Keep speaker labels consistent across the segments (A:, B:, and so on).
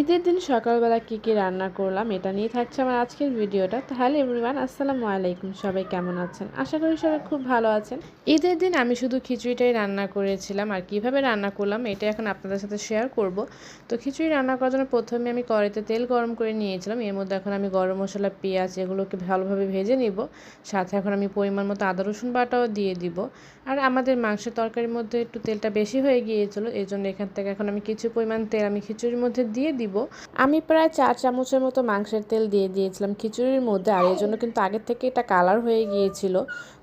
A: ঈদের দিন সকালবেলা কি রান্না করলাম এটা নিয়ে থাকছে আমার আজকের ভিডিওটা। তো হ্যালো এভরিওয়ান, আসসালামু আলাইকুম। সবাই কেমন আছেন? আশা করি সবাই খুব ভালো আছেন। ঈদের দিন আমি শুধু খিচুড়িটাই রান্না করেছিলাম, আর কিভাবে রান্না করলাম এটা এখন আপনাদের সাথে শেয়ার করব। তো খিচুড়ি রান্না করার জন্য প্রথমে আমি কড়াইতে তেল গরম করে নিয়েছিলাম। এর মধ্যে এখন আমি গরম মশলা, পেঁয়াজ এগুলোকে ভালোভাবে ভেজে নিব। সাথে এখন আমি পরিমাণ মতো আদা রসুন বাটাও দিয়ে দিব। আর আমাদের মাংসের তরকারির মধ্যে একটু তেলটা বেশি হয়ে গিয়েছিল, এই জন্য এখান থেকে এখন আমি কিছু পরিমাণ তেল আমি খিচুড়ির মধ্যে দিয়ে দিব। আমি প্রায় 4 চামচের মতো মাংসের তেল দিয়ে দিয়েছিলাম খিচুড়ির মধ্যে, আর এই জন্য কিন্তু আগের থেকে এটা কালার হয়ে গিয়েছিল।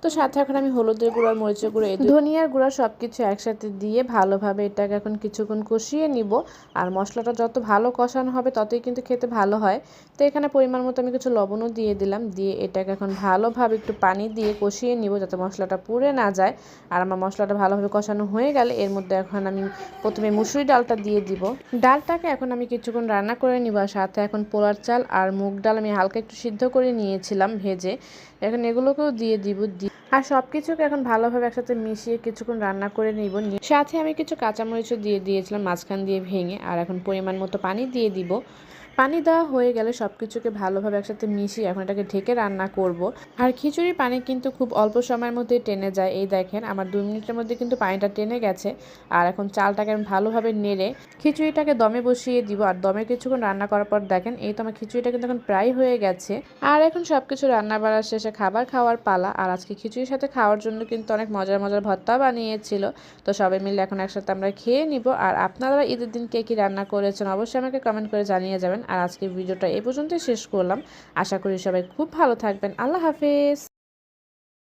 A: তো সাথে এখন আমি হলুদের গুঁড়া, মরিচের গুঁড়ো, ধনিয়ার গুঁড়া সব কিছু একসাথে দিয়ে ভালোভাবে এটাকে এখন কিছুক্ষণ কষিয়ে নিব। আর মশলাটা যত ভালো কষানো হবে ততই কিন্তু খেতে ভালো হয়। তো এখানে পরিমাণ মতো আমি কিছু লবণও দিয়ে দিলাম, দিয়ে এটাকে এখন ভালোভাবে একটু পানি দিয়ে কষিয়ে নিব যাতে মশলাটা পুড়ে না যায়। আর আমার মশলাটা ভালোভাবে কষানো হয়ে গেলে এর মধ্যে এখন আমি প্রথমে মুসুরি ডালটা দিয়ে দিব। ডালটাকে এখন আমি কিছুক্ষণ রান্না করে নিব। আর সাথে এখন পোলার চাল আর মুগ ডাল আমি হালকা একটু সিদ্ধ করে নিয়েছিলাম ভেজে, এখন এগুলোকেও দিয়ে দিব। আর সব কিছুকে এখন ভালোভাবে একসাথে মিশিয়ে কিছুক্ষণ রান্না করে নিব। সাথে আমি কিছু কাঁচামরিচও দিয়ে দিয়েছিলাম মাঝখান দিয়ে ভেঙে। আর এখন পরিমাণ মতো পানি দিয়ে দিব। পানি দেওয়া হয়ে গেলে সব কিছুকে ভালোভাবে একসাথে মিশিয়ে এখন এটাকে ঢেকে রান্না করব। আর খিচুড়ির পানি কিন্তু খুব অল্প সময়ের মধ্যে টেনে যায়। এই দেখেন আমার 2 মিনিটের মধ্যে কিন্তু পানিটা টেনে গেছে। আর এখন চালটাকে আমি ভালোভাবে নেড়ে খিচুড়িটাকে দমে বসিয়ে দিব। আর দমে কিছুক্ষণ রান্না করার পর দেখেন এই তো আমার খিচুড়িটা কিন্তু এখন প্রায় হয়ে গেছে। আর এখন সব কিছু রান্না বাড়ার শেষে খাবার খাওয়ার পালা। আর আজকে খিচুড়ির সাথে খাওয়ার জন্য কিন্তু অনেক মজার মজার ভর্তা বানিয়েছিল। তো সবাই মিলে এখন একসাথে আমরা খেয়ে নিব। আর আপনারা ঈদের দিন কে কী রান্না করেছেন অবশ্যই আমাকে কমেন্ট করে জানিয়ে যাবেন। আর আজকের ভিডিওটা এ পর্যন্তই শেষ করলাম। আশা করি সবাই খুব ভালো থাকবেন। আল্লাহ হাফেজ।